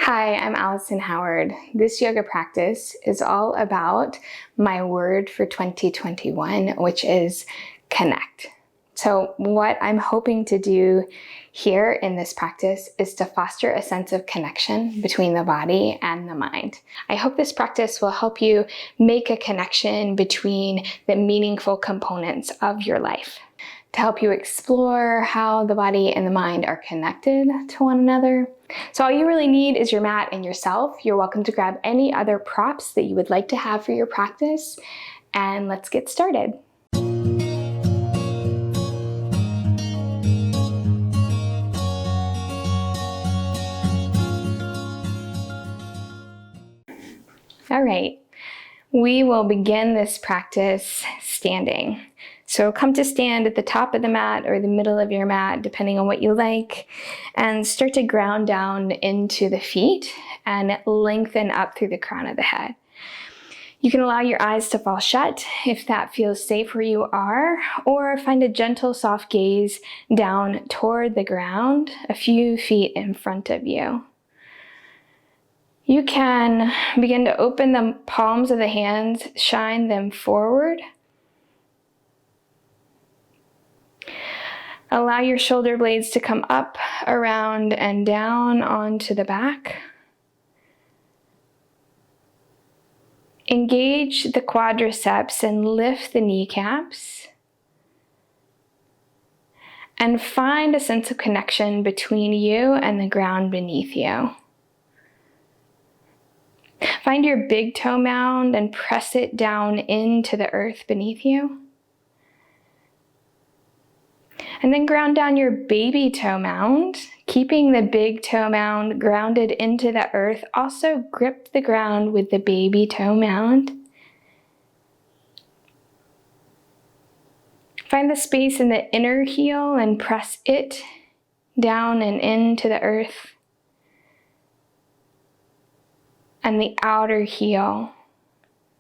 Hi, I'm Allison Howard. This yoga practice is all about my word for 2021, which is connect. So what I'm hoping to do here in this practice is to foster a sense of connection between the body and the mind. I hope this practice will help you make a connection between the meaningful components of your life, to help you explore how the body and the mind are connected to one another. So all you really need is your mat and yourself. You're welcome to grab any other props that you would like to have for your practice, and let's get started. All right, we will begin this practice standing. So come to stand at the top of the mat or the middle of your mat, depending on what you like, and start to ground down into the feet and lengthen up through the crown of the head. You can allow your eyes to fall shut if that feels safe where you are, or find a gentle, soft gaze down toward the ground a few feet in front of you. You can begin to open the palms of the hands, shine them forward. Allow your shoulder blades to come up, around, and down onto the back. Engage the quadriceps and lift the kneecaps. And find a sense of connection between you and the ground beneath you. Find your big toe mound and press it down into the earth beneath you. And then ground down your baby toe mound, keeping the big toe mound grounded into the earth. Also grip the ground with the baby toe mound. Find the space in the inner heel and press it down and into the earth. And the outer heel,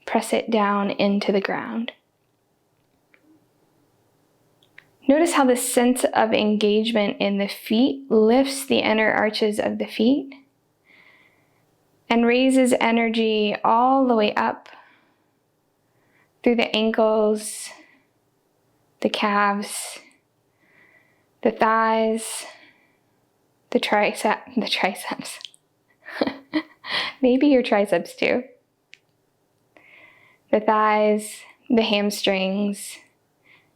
press it down into the ground. Notice how the sense of engagement in the feet lifts the inner arches of the feet and raises energy all the way up through the ankles, the calves, the thighs, the triceps. Maybe your triceps too. The thighs, the hamstrings,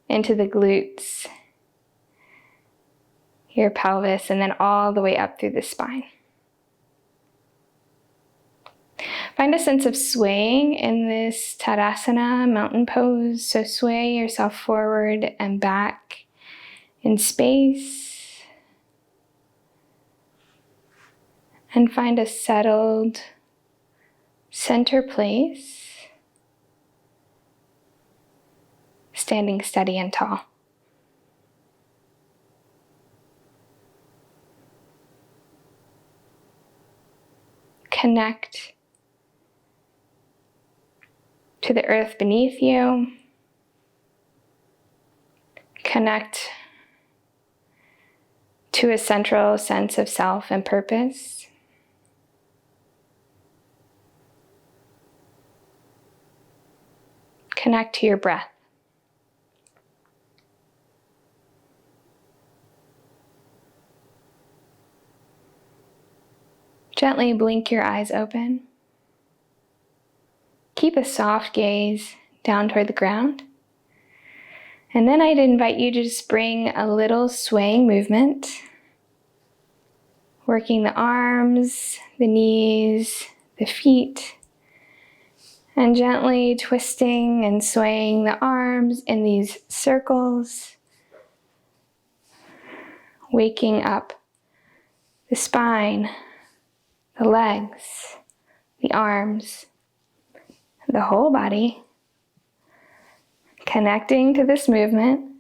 into the glutes, your pelvis, and then all the way up through the spine. Find a sense of swaying in this Tadasana, mountain pose. So sway yourself forward and back in space. And find a settled center place. Standing steady and tall. Connect to the earth beneath you. Connect to a central sense of self and purpose. Connect to your breath. Gently blink your eyes open. Keep a soft gaze down toward the ground. And then I'd invite you to just bring a little swaying movement, working the arms, the knees, the feet, and gently twisting and swaying the arms in these circles, waking up the spine, the legs, the arms, the whole body, connecting to this movement.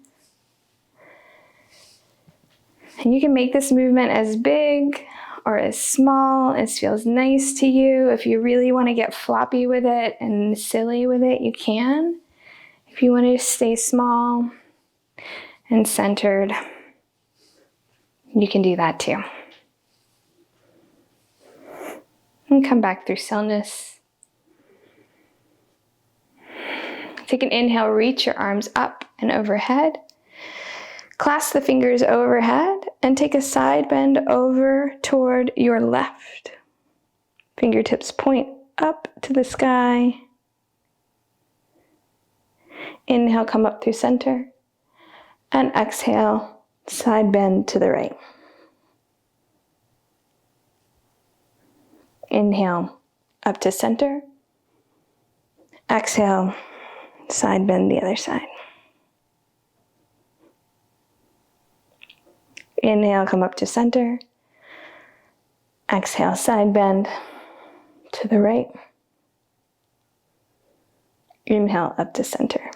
And you can make this movement as big or as small as feels nice to you. If you really want to get floppy with it and silly with it, you can. If you want to stay small and centered, you can do that too. And come back through stillness. Take an inhale, reach your arms up and overhead. Clasp the fingers overhead and take a side bend over toward your left. Fingertips point up to the sky. Inhale, come up through center. And exhale, side bend to the right. Inhale, up to center. Exhale, side bend the other side. Inhale, come up to center. Exhale, side bend to the right. Inhale, up to center.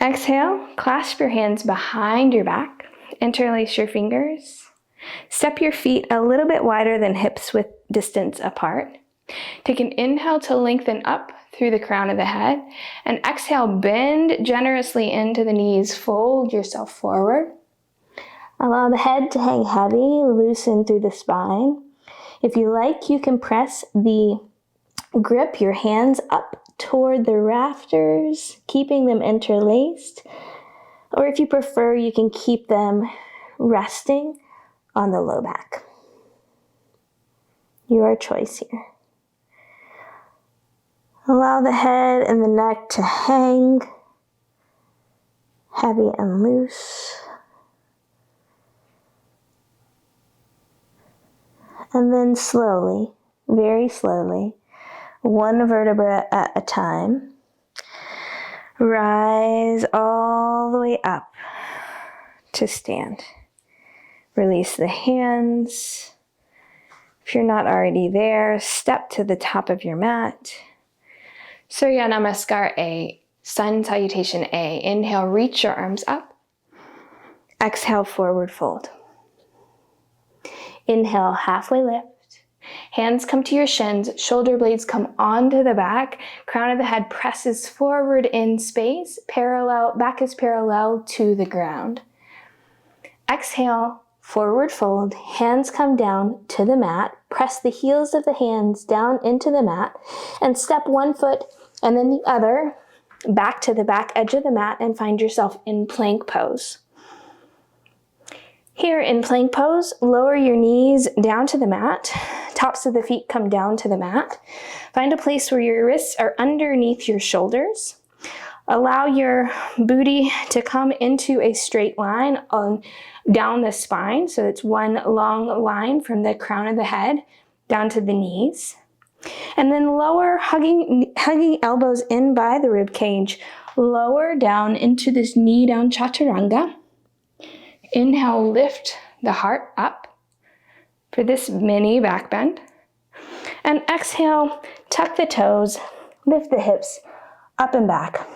Exhale, clasp your hands behind your back. Interlace your fingers. Step your feet a little bit wider than hips width distance apart. Take an inhale to lengthen up through the crown of the head. And exhale, bend generously into the knees. Fold yourself forward. Allow the head to hang heavy, loosen through the spine. If you like, you can press grip your hands up toward the rafters, keeping them interlaced. Or if you prefer, you can keep them resting on the low back. Your choice here. Allow the head and the neck to hang heavy and loose. And then slowly, very slowly, one vertebra at a time, rise all the way up to stand. Release the hands. If you're not already there, step to the top of your mat. Surya Namaskar A, Sun Salutation A. Inhale, reach your arms up. Exhale, forward fold. Inhale, halfway lift. Hands come to your shins, shoulder blades come onto the back, crown of the head presses forward in space, back is parallel to the ground. Exhale, forward fold, hands come down to the mat, press the heels of the hands down into the mat, and step one foot and then the other back to the back edge of the mat and find yourself in plank pose. Here in plank pose, lower your knees down to the mat. Tops of the feet come down to the mat. Find a place where your wrists are underneath your shoulders. Allow your booty to come into a straight line down the spine. So it's one long line from the crown of the head down to the knees. And then lower, hugging elbows in by the rib cage. Lower down into this knee down chaturanga. Inhale, lift the heart up for this mini back bend. And exhale, tuck the toes, lift the hips up and back.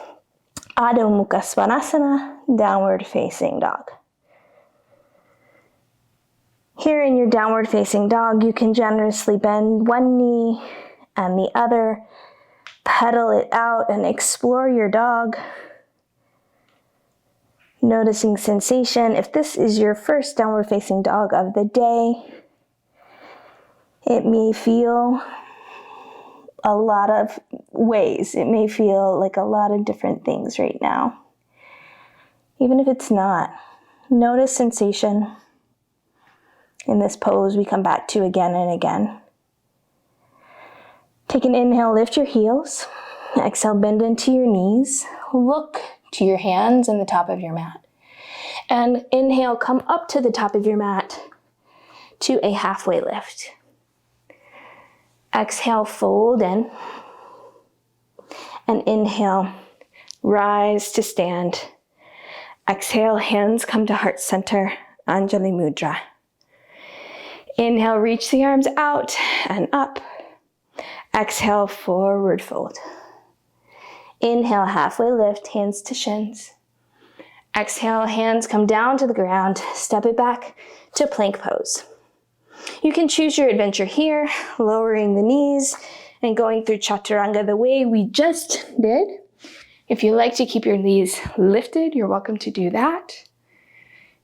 Adho Mukha Svanasana, downward facing dog. Here in your downward facing dog, you can generously bend one knee and the other, pedal it out and explore your dog. Noticing sensation. If this is your first downward facing dog of the day, it may feel a lot of ways. It may feel like a lot of different things right now. Even if it's not, notice sensation in this pose we come back to again and again. Take an inhale, lift your heels. Exhale, bend into your knees. Look to your hands and the top of your mat. And inhale, come up to the top of your mat to a halfway lift. Exhale, fold in. And inhale, rise to stand. Exhale, hands come to heart center, Anjali Mudra. Inhale, reach the arms out and up. Exhale, forward fold. Inhale, halfway lift, hands to shins. Exhale, hands come down to the ground, step it back to plank pose. You can choose your adventure here, lowering the knees and going through chaturanga the way we just did. If you like to keep your knees lifted, you're welcome to do that.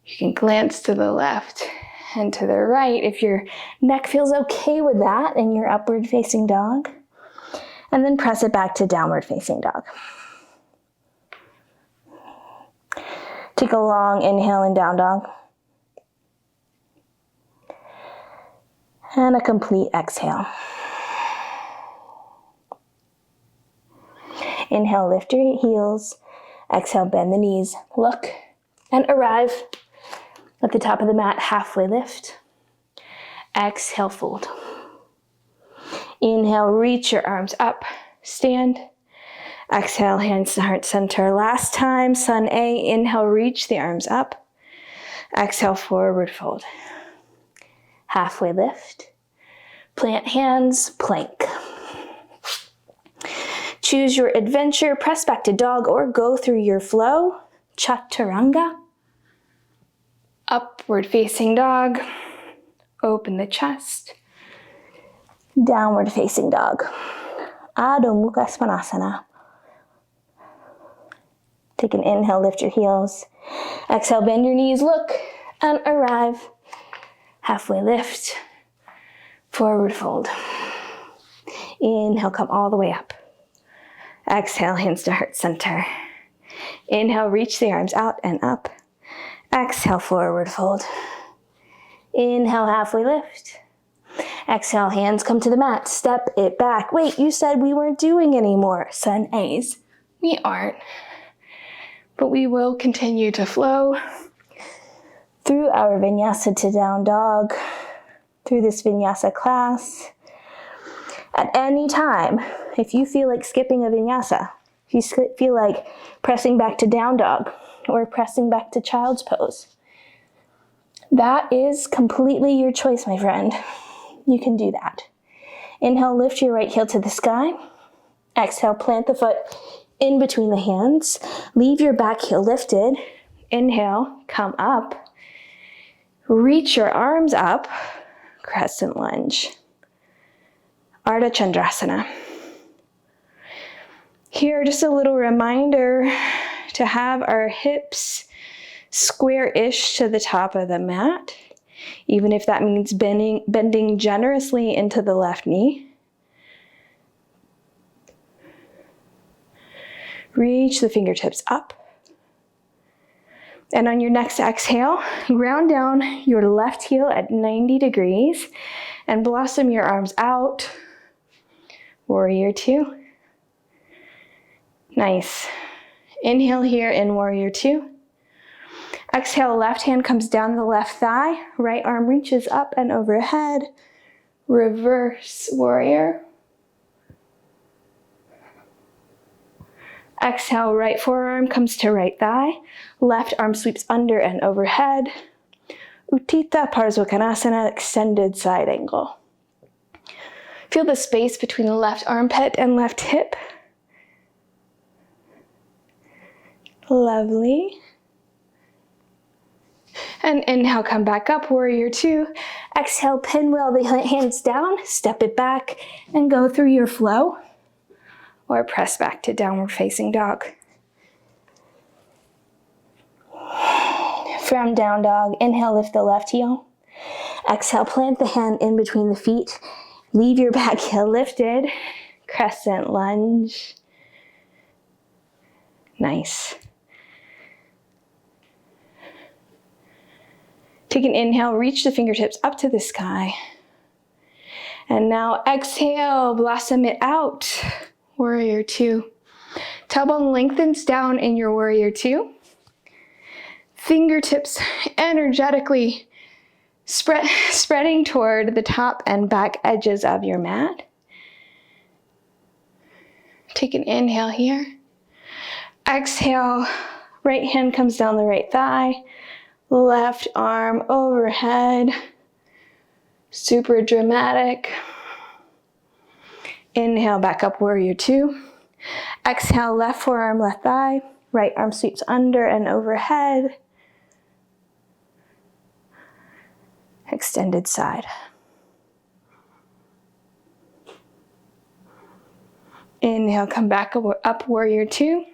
You can glance to the left and to the right if your neck feels okay with that in your upward facing dog. And then press it back to downward facing dog. Take a long inhale in down dog. And a complete exhale. Inhale, lift your heels. Exhale, bend the knees. Look and arrive at the top of the mat, halfway lift. Exhale, fold. Inhale, reach your arms up, stand. Exhale, hands to heart center. Last time, sun A. Inhale, reach the arms up. Exhale, forward fold. Halfway lift. Plant hands, plank. Choose your adventure, press back to dog or go through your flow. Chaturanga. Upward facing dog. Open the chest. Downward facing dog. Adho Mukha Svanasana. Take an inhale, lift your heels. Exhale, bend your knees, look and arrive. Halfway lift. Forward fold. Inhale, come all the way up. Exhale, hands to heart center. Inhale, reach the arms out and up. Exhale, forward fold. Inhale, halfway lift. Exhale, hands come to the mat. Step it back. Wait, you said we weren't doing any more sun A's. We aren't. But we will continue to flow through our vinyasa to down dog, through this vinyasa class. At any time, if you feel like skipping a vinyasa, if you feel like pressing back to down dog or pressing back to child's pose, that is completely your choice, my friend. You can do that. Inhale, lift your right heel to the sky. Exhale, plant the foot in between the hands. Leave your back heel lifted. Inhale, come up. Reach your arms up. Crescent lunge. Ardha Chandrasana. Here, just a little reminder to have our hips square-ish to the top of the mat, even if that means bending generously into the left knee. Reach the fingertips up. And on your next exhale, ground down your left heel at 90 degrees and blossom your arms out. Warrior two. Nice. Inhale here in warrior two. Exhale, left hand comes down the left thigh. Right arm reaches up and overhead. Reverse warrior. Exhale, right forearm comes to right thigh. Left arm sweeps under and overhead. Utthita Parsvakonasana, extended side angle. Feel the space between the left armpit and left hip. Lovely. And inhale, come back up, warrior two. Exhale, pinwheel the hands down, step it back, and go through your flow. Or press back to downward facing dog. From down dog, inhale, lift the left heel. Exhale, plant the hand in between the feet. Leave your back heel lifted. Crescent lunge. Nice. Take an inhale, reach the fingertips up to the sky. And now exhale, blossom it out. Warrior two. Tailbone lengthens down in your warrior two. Fingertips energetically spreading toward the top and back edges of your mat. Take an inhale here. Exhale, right hand comes down the right thigh. Left arm overhead. Super dramatic. Inhale, back up, warrior two. Exhale, left forearm, left thigh. Right arm sweeps under and overhead. Extended side. Inhale, come back up, warrior two.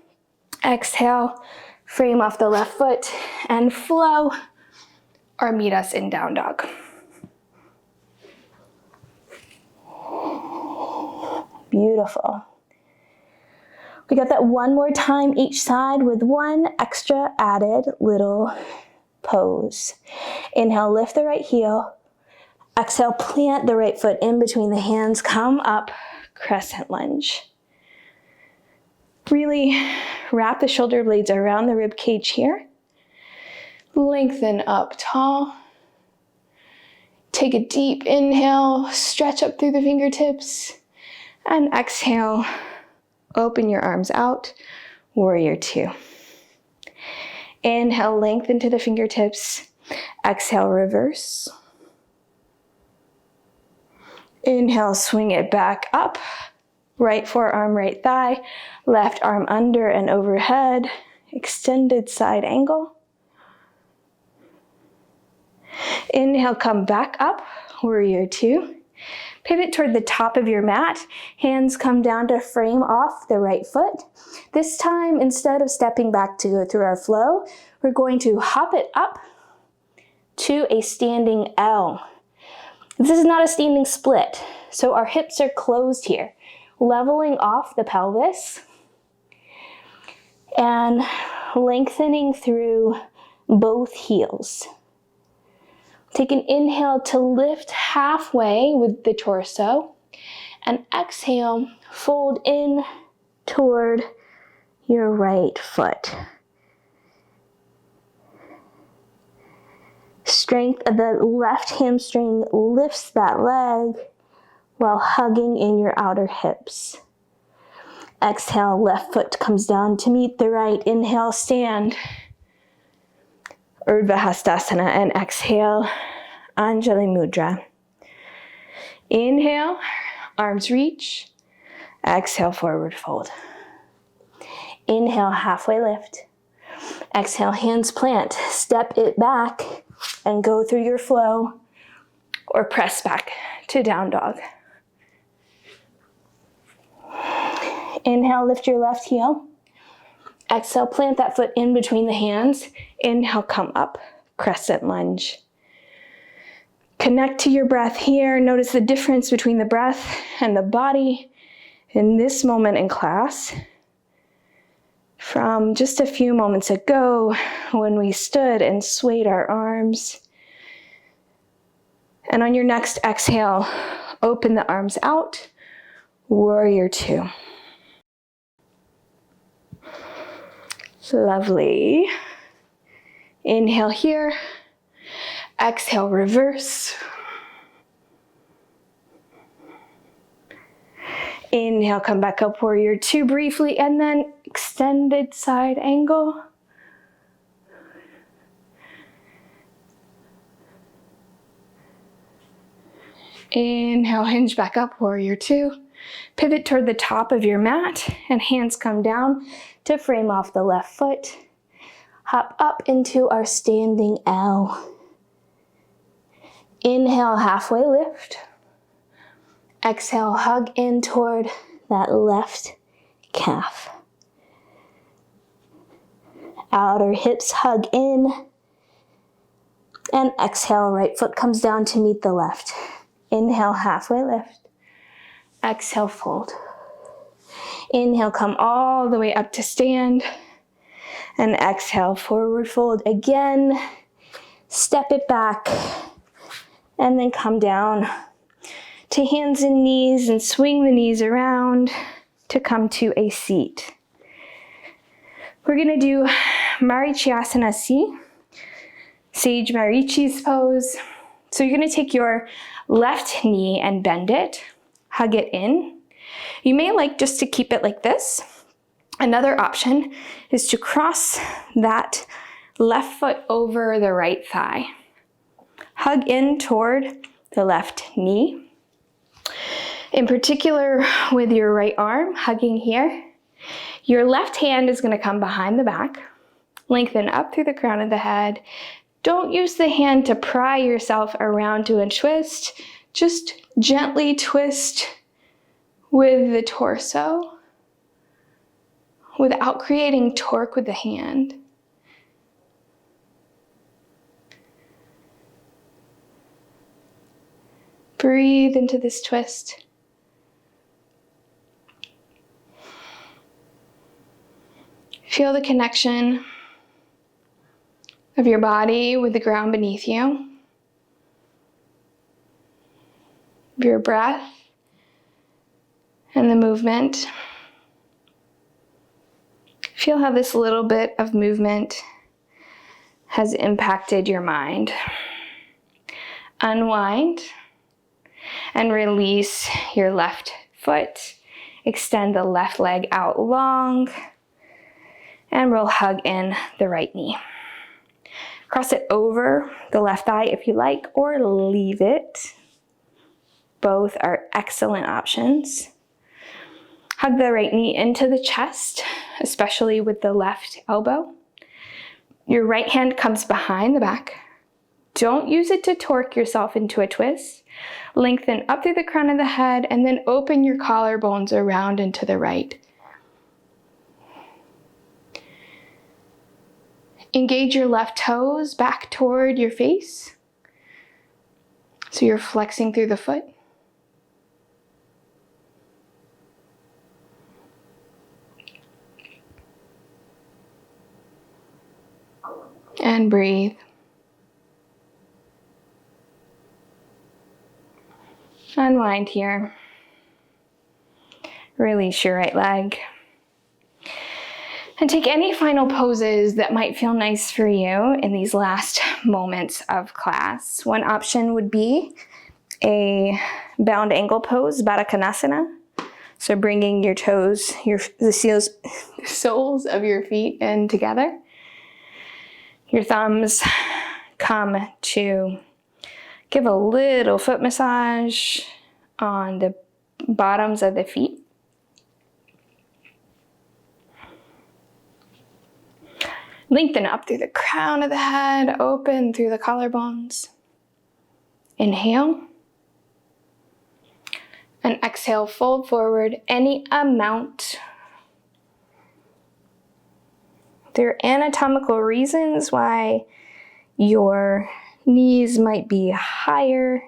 Exhale, frame off the left foot and flow. or meet us in down dog. Beautiful. We got that one more time each side with one extra added little pose. Inhale, lift the right heel. Exhale, plant the right foot in between the hands. Come up, crescent lunge. Really wrap the shoulder blades around the rib cage here. Lengthen up tall. Take a deep inhale, stretch up through the fingertips, and exhale, open your arms out, warrior two. Inhale, lengthen to the fingertips. Exhale, reverse. Inhale, swing it back up. Right forearm, right thigh. Left arm under and overhead. Extended side angle. Inhale, come back up, warrior two. Pivot toward the top of your mat. Hands come down to frame off the right foot. This time, instead of stepping back to go through our flow, we're going to hop it up to a standing L. This is not a standing split, so our hips are closed here, leveling off the pelvis and lengthening through both heels. Take an inhale to lift halfway with the torso, and exhale, fold in toward your right foot. Strength of the left hamstring lifts that leg while hugging in your outer hips. Exhale, left foot comes down to meet the right. Inhale, stand. Urdhva Hastasana, and exhale, Anjali Mudra. Inhale, arms reach. Exhale, forward fold. Inhale, halfway lift. Exhale, hands plant. Step it back and go through your flow, or press back to down dog. Inhale, lift your left heel. Exhale, plant that foot in between the hands. Inhale, come up, crescent lunge. Connect to your breath here. Notice the difference between the breath and the body in this moment in class. From just a few moments ago when we stood and swayed our arms. And on your next exhale, open the arms out, warrior two. Lovely. Inhale here. Exhale, reverse. Inhale, come back up, warrior two briefly, and then extended side angle. Inhale, hinge back up, warrior two. Pivot toward the top of your mat, and hands come down to frame off the left foot. Hop up into our standing L. Inhale, halfway lift. Exhale, hug in toward that left calf. Outer hips hug in. And exhale, right foot comes down to meet the left. Inhale, halfway lift. Exhale, fold. Inhale, come all the way up to stand. And exhale, forward fold again. Step it back. And then come down to hands and knees and swing the knees around to come to a seat. We're gonna do Marichyasana C, Sage Marichi's pose. So you're gonna take your left knee and bend it, hug it in. You may like just to keep it like this. Another option is to cross that left foot over the right thigh. Hug in toward the left knee. In particular, with your right arm hugging here, your left hand is going to come behind the back, lengthen up through the crown of the head. Don't use the hand to pry yourself around to a twist. Just gently twist with the torso without creating torque with the hand. Breathe into this twist. Feel the connection of your body with the ground beneath you, your breath, and the movement. Feel how this little bit of movement has impacted your mind. Unwind and release your left foot. Extend the left leg out long, and we'll hug in the right knee. Cross it over the left thigh if you like, or leave it. Both are excellent options. Hug the right knee into the chest, especially with the left elbow. Your right hand comes behind the back. Don't use it to torque yourself into a twist. Lengthen up through the crown of the head and then open your collarbones around and to the right. Engage your left toes back toward your face. So you're flexing through the foot. And breathe. Unwind here. Release your right leg. And take any final poses that might feel nice for you in these last moments of class. One option would be a bound ankle pose, Baddha Konasana. So bringing your toes, the soles of your feet in together. Your thumbs come to give a little foot massage on the bottoms of the feet. Lengthen up through the crown of the head, open through the collarbones. Inhale. And exhale, fold forward any amount. There are anatomical reasons why your knees might be higher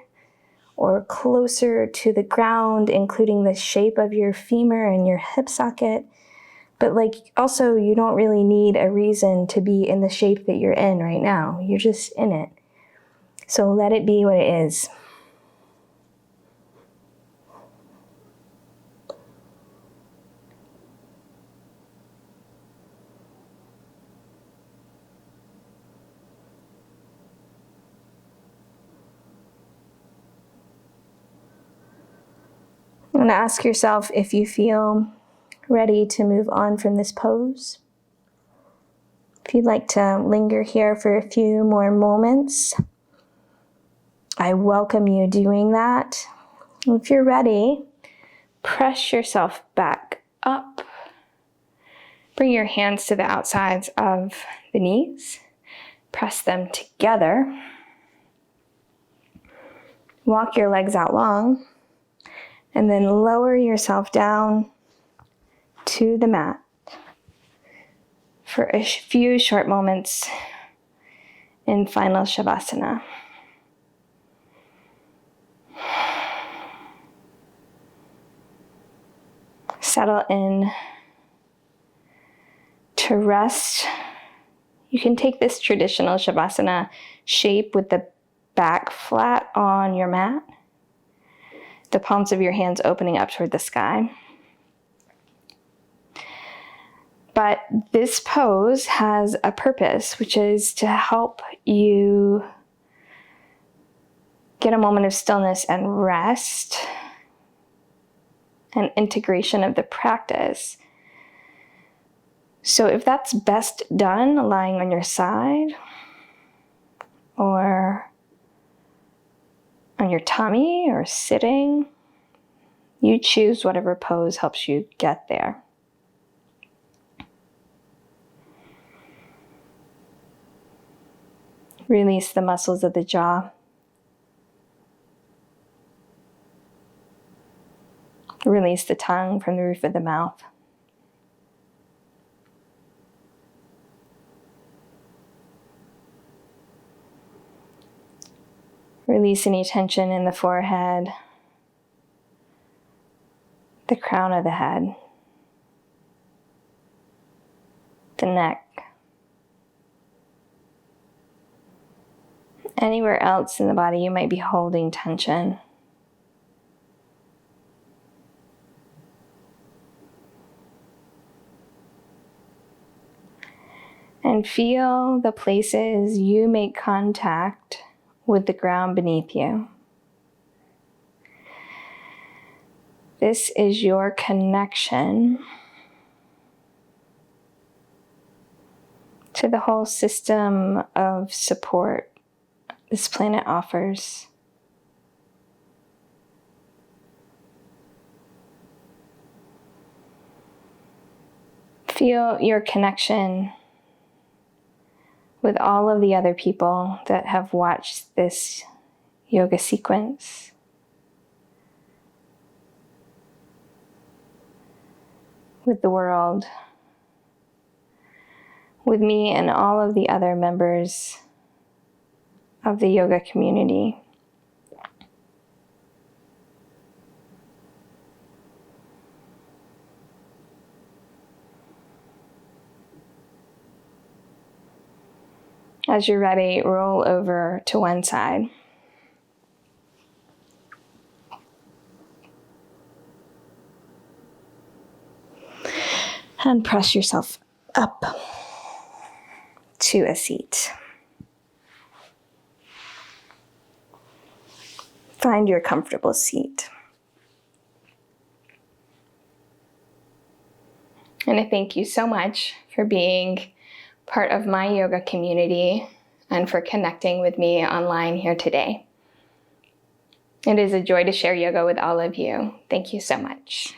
or closer to the ground, including the shape of your femur and your hip socket. But also you don't really need a reason to be in the shape that you're in right now. You're just in it. So let it be what it is. And ask yourself if you feel ready to move on from this pose. If you'd like to linger here for a few more moments, I welcome you doing that. If you're ready, press yourself back up. Bring your hands to the outsides of the knees. Press them together. Walk your legs out long. And then lower yourself down to the mat for a few short moments in final Savasana. Settle in to rest. You can take this traditional Savasana shape with the back flat on your mat, the palms of your hands opening up toward the sky. But this pose has a purpose, which is to help you get a moment of stillness and rest and integration of the practice. So if that's best done lying on your side or on your tummy or sitting, you choose whatever pose helps you get there. Release the muscles of the jaw. Release the tongue from the roof of the mouth. Release Release any tension in the forehead, the crown of the head, the neck, anywhere else in the body you might be holding tension. And feel the places you make contact with the ground beneath you. This is your connection to the whole system of support this planet offers. Feel your connection with all of the other people that have watched this yoga sequence. With the world, with me and all of the other members of the yoga community. As you're ready, roll over to one side. And press yourself up to a seat. Find your comfortable seat. And I thank you so much for being part of my yoga community and for connecting with me online here today. It is a joy to share yoga with all of you. Thank you so much.